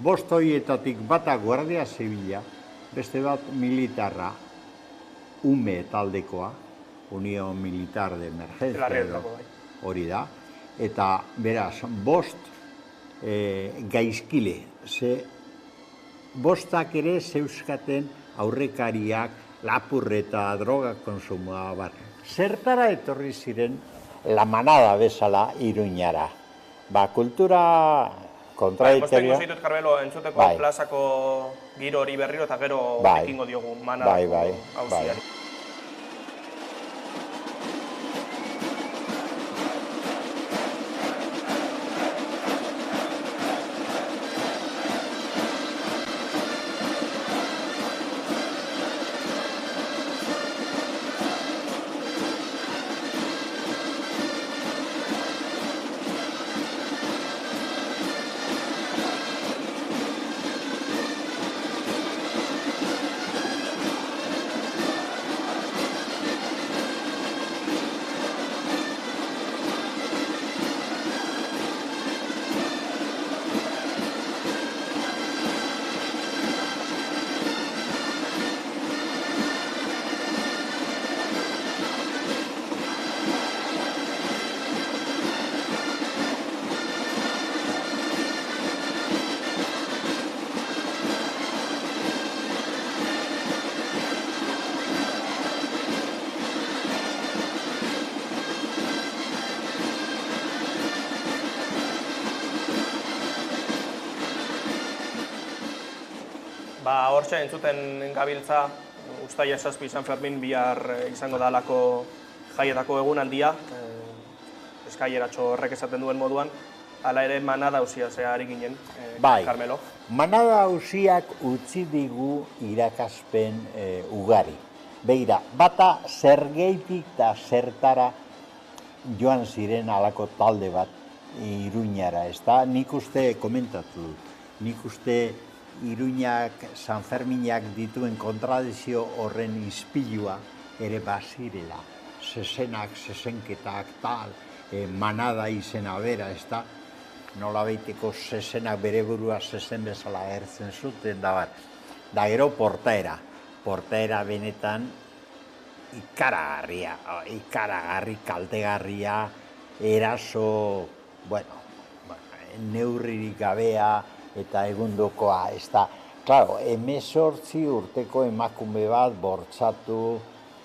5 horietatik bata guardia zibila, beste bat militarra, ume taldekoa, Unión Militar de Emergencia, hori da, eta beraz, 5 gaizkile, ze 5 ere zeuzkaten aurrekariak, lapurreta, droga konsumoa, bar. Zertara etorri ziren la manada bezala Iruñara. Kultura kontradiktorioa. Mozten ditut, Carmelo, entzuteko plazako giro hori berriro eta gero ekingo diogu manadako auziari. Hortxe entzuten gabiltza, uztaila 7 San Fermin bihar izango dalako jaietako egunaldia, eskaileratxo horrek esaten duen moduan, hala ere manada auzia ari ginen, Carmelo. Manada auziak utzi digu irakaspen ugari. Begira, bata zergeitik eta zertara joan ziren alako talde bat Iruñara, ezta? Nik uste komentatu dut, nik uste Iruñak, San Ferminak dituen kontradizio horren inspilua ere bazirela. Zezenak, zezenketak, tal, manada izena bera, ezta? Nola baiteko zezenak bere burua zezen bezala ertzen zuten, da bat. Da gero portaera. Portaera benetan ikaragarri, kaltegarria, eraso, neurririk gabea, eta egundokoa, ez da. Klaro, 18 urteko emakume bat bortxatu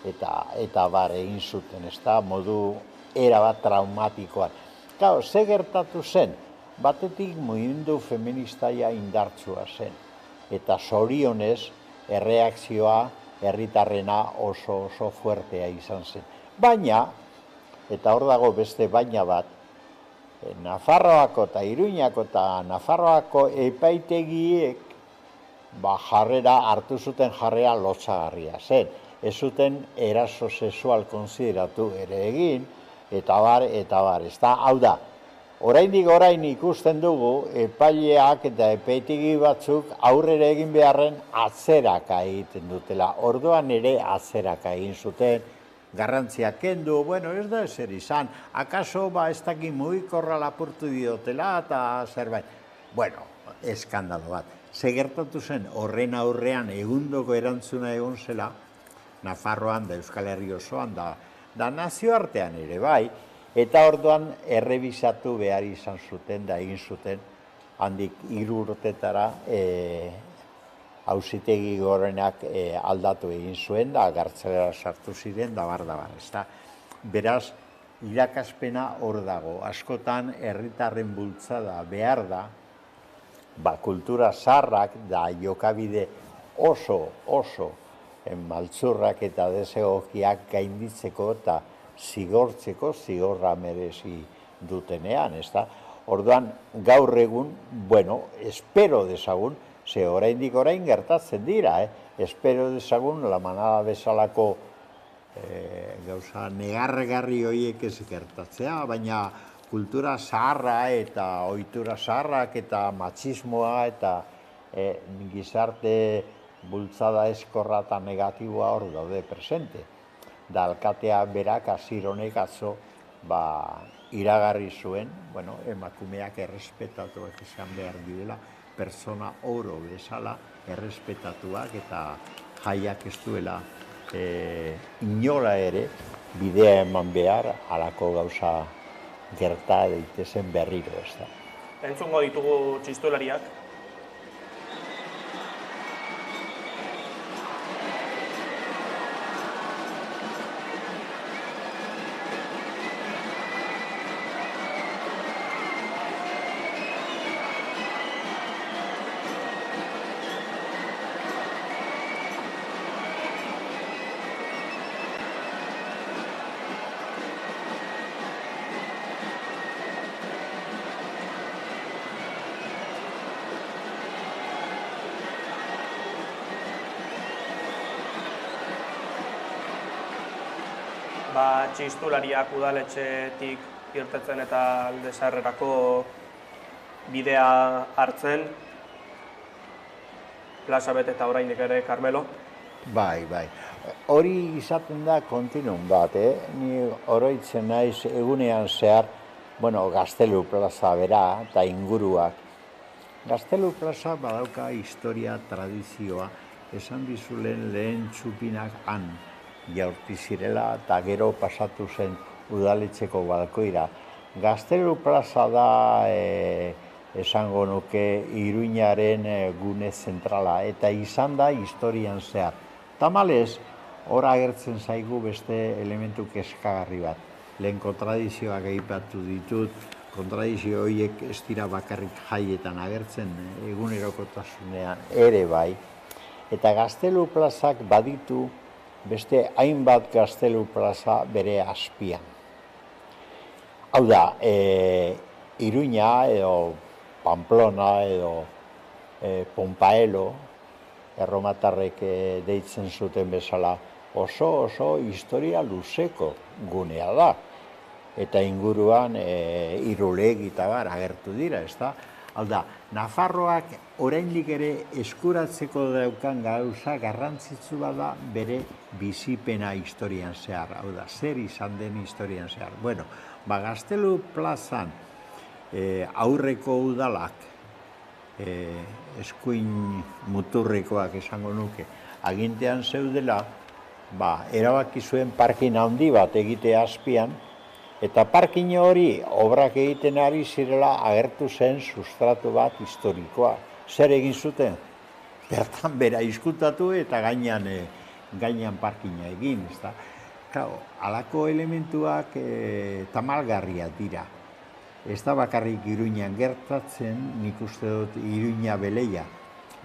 eta bar egin zuten, ez da, modu erabat traumatikoan. Klaro, ze gertatu zen? Batetik mugimendu feministaia indartsua zen. Eta zorionez, erreakzioa, herritarrena oso fuertea izan zen. Baina, eta hor dago beste baina bat, Nafarroako eta Iruñako eta Nafarroako epaitegiek hartu zuten jarrera lotsagarria zen. Ez zuten eraso sexual konsideratu ere egin, eta bar, ez da. Hau da, orain ikusten dugu epaileak eta epaitegi batzuk aurrera egin beharren atzeraka egiten dutela. Orduan ere atzeraka egin zuten, garrantzia kendu, ez da ezer izan, akaso ez dakit mugikorra lapurtu diotela eta zerbait. Eskandalo bat. Ze gertatu zen horren aurrean egundoko erantzuna egon zela, Nafarroan da Euskal Herri osoan da nazioartean ere bai, eta orduan errebisatu behar izan zuten da egin zuten handik 3 urtetara Auzitegi Gorenak aldatu egin zuen, da gartzelera sartu ziren, da bar, ez da. Beraz, irakaspena hor dago. Askotan, herritarren bultzada behar da, kultura zaharrak da jokabide oso maltzurrak eta desegokiak gainditzeko eta zigortzeko zigorra merezi dutenean, ez da. Orduan, gaur egun, espero dezagun, Ze orain gertatzen dira, espero dezagun La Manada bezalako gauza negarregarri horiek ez gertatzea, baina kultura zaharra eta ohitura zaharrak eta matxismoa eta gizarte bultzada eskorra eta negatiboa hor daude presente. Da alkatea berak Asier honek atzo iragarri zuen, emakumeak errespetatuak izan behar direla, persona oro bezala errespetatuak eta jaiak ez duela inola ere bidea eman behar halako gauza gerta daitezen berriro, ez da. Entzungo ditugu txistulariak. Txistulariak udaletxetik irtetzen eta Alde Zaharrerako bidea hartzen. Plaza beteta oraindik ere, Carmelo? Bai. Hori izaten da kontinuum bat, Ni oroitzen naiz egunean zehar, Gaztelu plaza bera eta inguruak. Gaztelu plaza badauka historia, tradizioa, esan dizulen lehen txupinak han jaurti zirela eta gero pasatu zen udaletxeko balkoira. Gaztelu plaza da, esango nuke, Iruñaren gune zentrala eta izan da historian zehar. Tamalez, hor agertzen zaigu beste elementu kezkagarri bat. Lehen kontradizioak aipatu ditut, kontradizio horiek ez dira bakarrik jaietan agertzen, egunerokotasunean ere bai. Eta Gaztelu plazak baditu beste hainbat Gaztelu plaza bere azpian. Hau da, Iruña edo Pamplona edo Pompaelo, erromatarrek deitzen zuten bezala, oso historia luzeko gunea da. Eta inguruan Irulegi eta bar agertu dira, ez da? Hau da, Nafarroak oraindik ere eskuratzeko daukan gauza garrantzitsu da bere bizipena historian zehar. Hau da, zer izan den historian zehar. Gaztelu plazan aurreko udalak, eskuin muturrekoak esango nuke, agintean zeudela, erabaki zuen parkin handi bat egite azpian, eta parkin hori obrak egiten ari zirela agertu zen sustratu bat historikoa. Zer egin zuten? Bertan bera izkutatu eta gainean parkina egin, ezta? Halako elementuak tamalgarriak dira. Ez da bakarrik Iruñan gertatzen, nik uste dut Iruña Beleia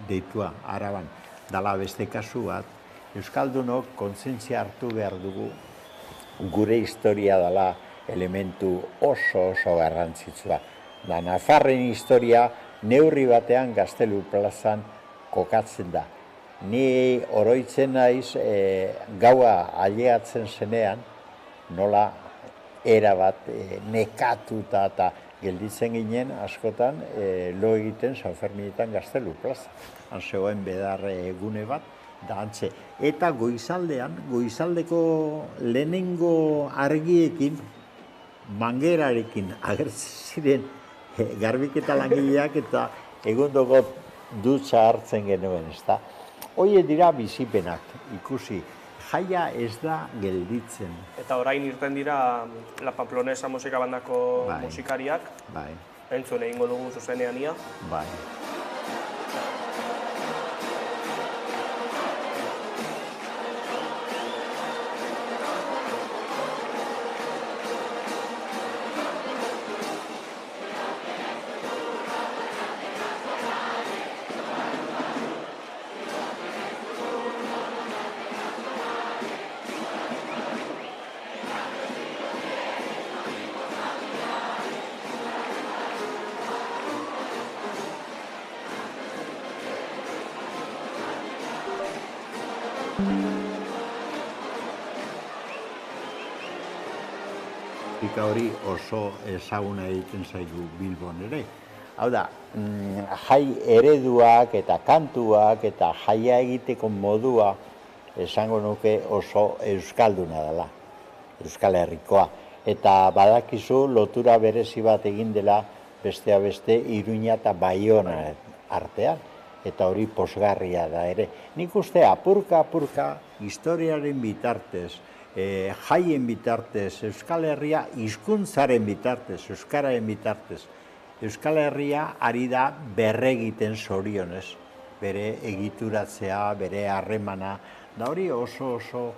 deitua Araban. Dala beste kasu bat, euskaldunok kontzientzia hartu behar dugu gure historia dela elementu oso garrantzitsua. Nafarren historia neurri batean Gaztelu plazan kokatzen da. Ni oroitzen naiz gaua aileatzen zenean, nola erabat nekatuta eta gelditzen ginen askotan lo egiten San Ferminetan Gaztelu plaza. Han zegoen bedar gune bat, da antze. Eta goizaldeko lehenengo argiekin, mangerarekin agertzen ziren garbiketa langileak eta egundoko dutxa hartzen genuen, ezta? Hoiek dira bizipenak, ikusi, jaia ez da gelditzen. Eta orain irten dira La Pamplonesa musika bandako musikariak. Bai. Entzun egingo dugu zuzenean ia. Bai. musika hori oso ezaguna egiten zaigu Bilbon ere. Hau da, jai ereduak eta kantuak eta jaia egiteko modua esango nuke oso euskalduna dela, Euskal Herrikoa. Eta badakizu lotura berezi bat egin dela bestea beste Iruña eta Baiona artean. Eta hori posgarria da ere. Nik uste apurka historiaren bitartez, jaien bitartez, Euskal Herria hizkuntzaren bitartez, euskararen bitartez, Euskal Herria ari da berregiten zorionez, bere egituratzea, bere harremana, da hori oso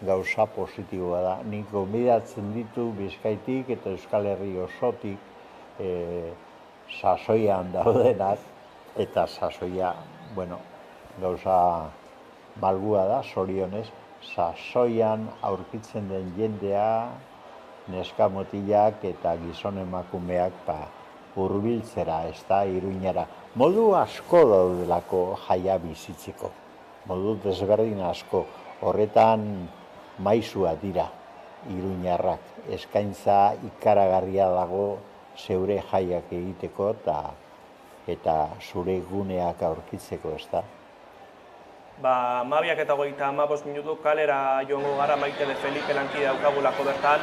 gauza positiboa da. Nik gonbidatzen ditu Bizkaitik eta Euskal Herri osotik sasoian daudenak, eta sasoia, gauza malgua da, zorionez, sasoian aurkitzen den jendea, neska mutilak eta gizon emakumeak hurbiltzera, ez da, Iruñara. Modu asko daudelako jaia bizitzeko, modu desberdin asko, horretan maisua dira Iruñarrak, eskaintza ikaragarria dago zeure jaiak egiteko eta zure guneak aurkitzeko, ez da. 12:35 minutu kalera joango gara Maite de Felipe lankide daukagulako bertan.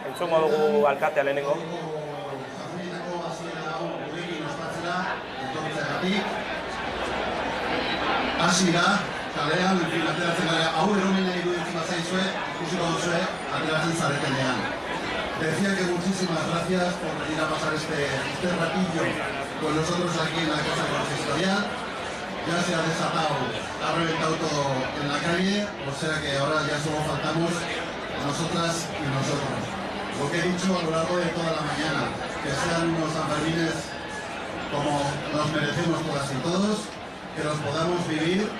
Entzungo dugu alkatea lehenengo. Hasi da, kalean, ateratzen gara, hau eromena iruditzen bat zaizue, ikusiko duzue, ateratzen zaretenean. Decía que muchísimas gracias por venir a pasar este ratillo con nosotros aquí en la Casa Consistorial. Ya se ha desatado, ha reventado todo en la calle, o sea que ahora ya solo faltamos nosotras y nosotros. Lo que he dicho a lo largo de toda la mañana, que sean unos sanfermines como nos merecemos todas y todos, que los podamos vivir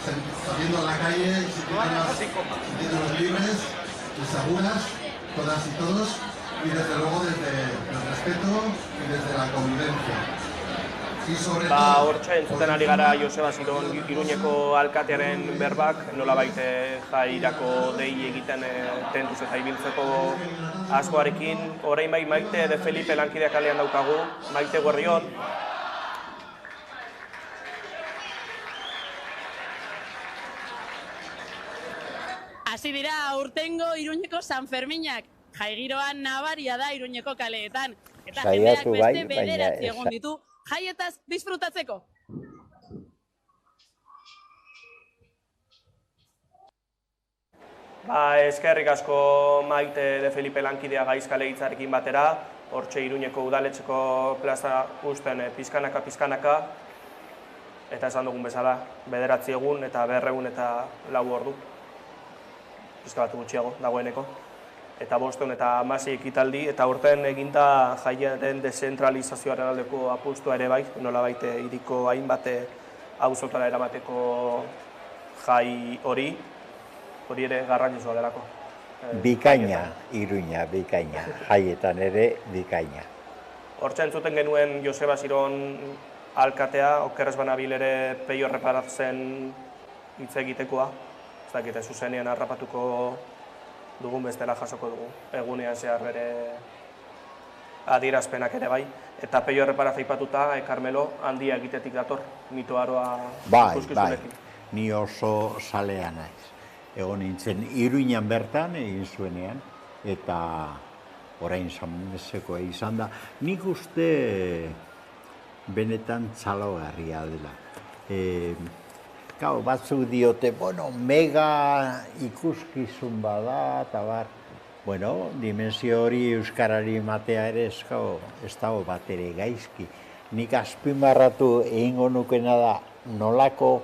saliendo a la calle y sintiéndonos libres y seguras, todas y todos, y desde luego desde el respeto y desde la convivencia. Hortxe entzuten ari gara Joseba Ziron Iruñeko alkatearen berbak, nolabait jairako dei egiten tentuz eta ibiltzeko asmoarekin. Orain bai Maite de Felipe lankideak kalean daukagu. Maite, guardion. Hasi dira urtengo Iruñeko Sanferminak. Jaigiroan nabaria da Iruñeko kaleetan. Eta jendeak beste bederatzi egun ditu jaietaz disfrutatzeko. Eskerrik asko Maite de Felipe lankidea gaizkale hitzarekin batera, hortxe Iruñeko udaletxeko plaza usten pizkanaka, eta esan dugun bezala, 9 egun eta 200 eta 4 ordu. Pizka bat gutxiago dagoeneko. Eta 5 eta 6 ekitaldi, eta horten eginda jaiaren dezentralizazioaren aldeko apustua ere bai, nolabait hiriko hainbat auzotara eramateko jai hori ere garrantzitsua delako. Bikaina, Iruña, bikaina, jaietan ere bikaina. Hortxe entzuten genuen Joseba Ziron alkatea, okerrez banabil ere peio erreparatzen hitz egitekoa, ez dakite zuzenean harrapatuko dugun bestela jasoko dugu, egunean zehar bere adierazpenak ere bai, eta peio erreparaz aipatuta, Carmelo handia egitetik dator, mitoaroa ikuskizunekin. Ni oso zalea naiz. Egon nintzen Iruñan bertan egin zuenean, eta orain Sanmesekoa izan da. Nik uste benetan txalogarria dela. Batzuk diote, mega ikuskizun bada, eta bar. Dimensio hori euskarari matea ere ez dago bat ere gaizki. Nik azpimarratu egingo nukena da nolako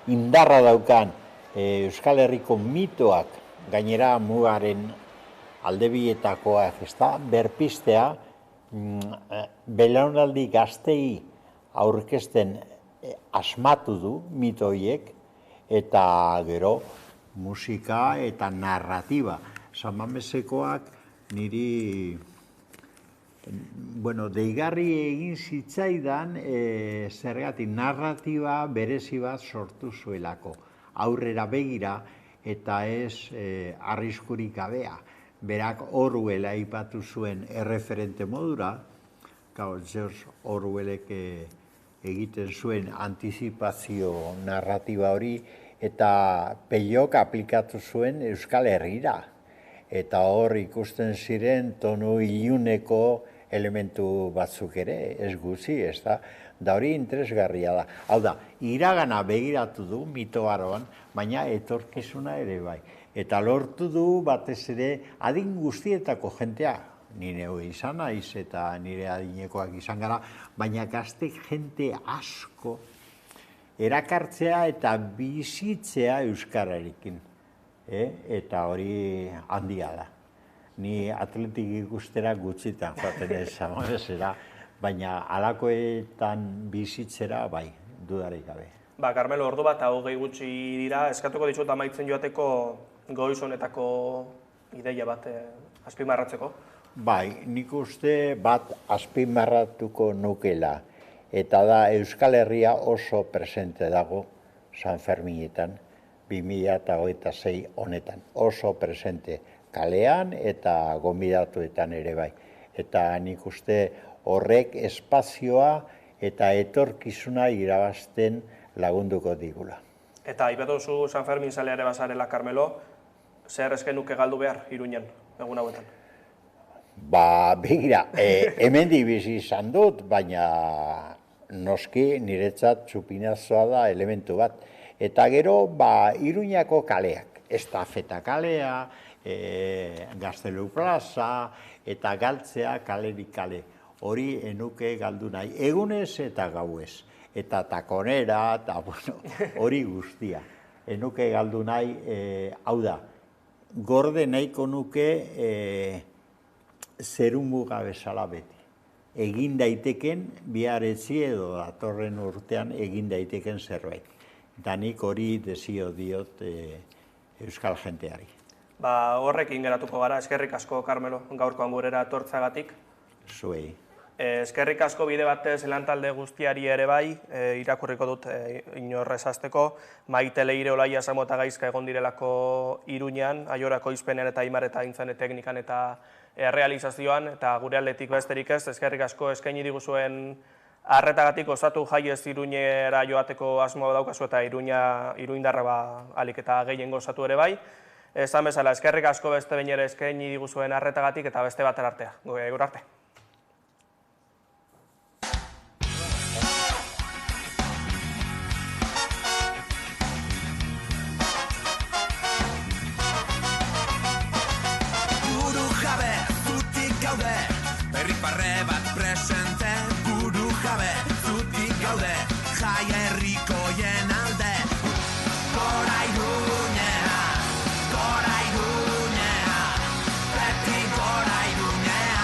indarra daukan Euskal Herriko mitoak, gainera mugaren aldebietakoak, berpistea, belaunaldi gaztei aurkezten asmatu du mito horiek, eta gero musika eta narratiba. San Mamesekoak niri deigarri egin zitzaidan zergatik narratiba berezi bat sortu zuelako. Aurrera begira eta ez arriskurik gabea. Berak Orwell aipatu zuen erreferente modura, George Orwellek egiten zuen antizipazio narratiba hori, eta Peiok aplikatu zuen Euskal Herrira. Eta hor ikusten ziren tonu iluneko elementu batzuk ere, ez gutxi, ez da? Da hori interesgarria da. Hau da, iragana begiratu du mitoaroan, baina etorkizuna ere bai. Eta lortu du batez ere adin guztietako jentea. Ni neu izan naiz eta nire adinekoak izan gara, baina gaztek jente asko erakartzea eta bizitzea euskararekin. Eta hori handia da. Ni atletik ikustera gutxitan joaten ezera, baina halakoetan bizitzera bai, dudarik gabe. Carmelo, ordu bat hogei gutxi dira, eskatuko dizut amaitzen joateko goiz honetako ideia bat azpimarratzeko? Bai, nik uste bat azpimarratuko nukela, eta da Euskal Herria oso presente dago San Ferminetan, 2026 honetan, oso presente kalean eta gonbidatuetan ere bai. Eta nik uste horrek espazioa eta etorkizuna irabazten lagunduko digula. Eta aipatu zu San Fermin zaleare bazarela, Carmelo, zer eske nuke galdu behar Iruñan, egun hauetan? Begira, hemendik bizi izan dut, baina noski niretzat txupinazoa da elementu bat. Eta gero, Iruñako kaleak, Estafeta kalea, Gaztelu plaza, eta galtzea kalerik kale. Hori enuke galdu nahi, egunez eta gauez. Eta takonera, eta hori guztia. Enuke galdu nahi, hau da, gorde nahiko nuke zerumuga bezala beti. Egin daiteken biharetzi edo datorren urtean egin daiteken zerbait. Eta nik hori desio diot euskal jenteari. Horrekin geratuko gara, eskerrik asko, Carmelo, gaurkoan gurera tortzagatik. Zuei. Eskerrik asko bide batez lantalde guztiari ere bai, irakurriko dut inorrez hasteko, Maite Leire Olaia Samota Gaizka egon direlako Iruñan, Aiorako izpenean eta Aimar eta Aintzane teknikan eta realizazioan, eta gure aldetik besterik ez, eskerrik asko eskaini diguzuen arretagatik osatu jaiez Iruñera joateko asmoa daukazu eta iruindarra alik eta gehiengo osatu ere bai. Esan bezala, eskerrik asko beste behin ere eskaini diguzuen arretagatik eta beste batera artea. Gaur arte. Herriparre bat presente, buru jabe, zutik gaude, jaia herrikoien alde. Gora Iruñea, beti gora Iruñea.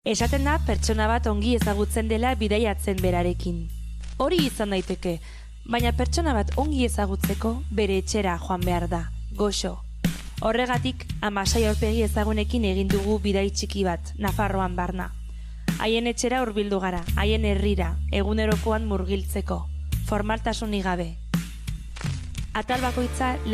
Esaten da pertsona bat ongi ezagutzen dela bidaiatzen berarekin. Hori izan daiteke, baina pertsona bat ongi ezagutzeko bere etxera joan behar da, goxo. Horregatik, Amasai aurpegi ezagunekin egin dugu bidai txiki bat, Nafarroan barna. Haien etxera hurbildu gara, haien herrira, egunerokoan murgiltzeko, formaltasunik gabe. Atal bakoitza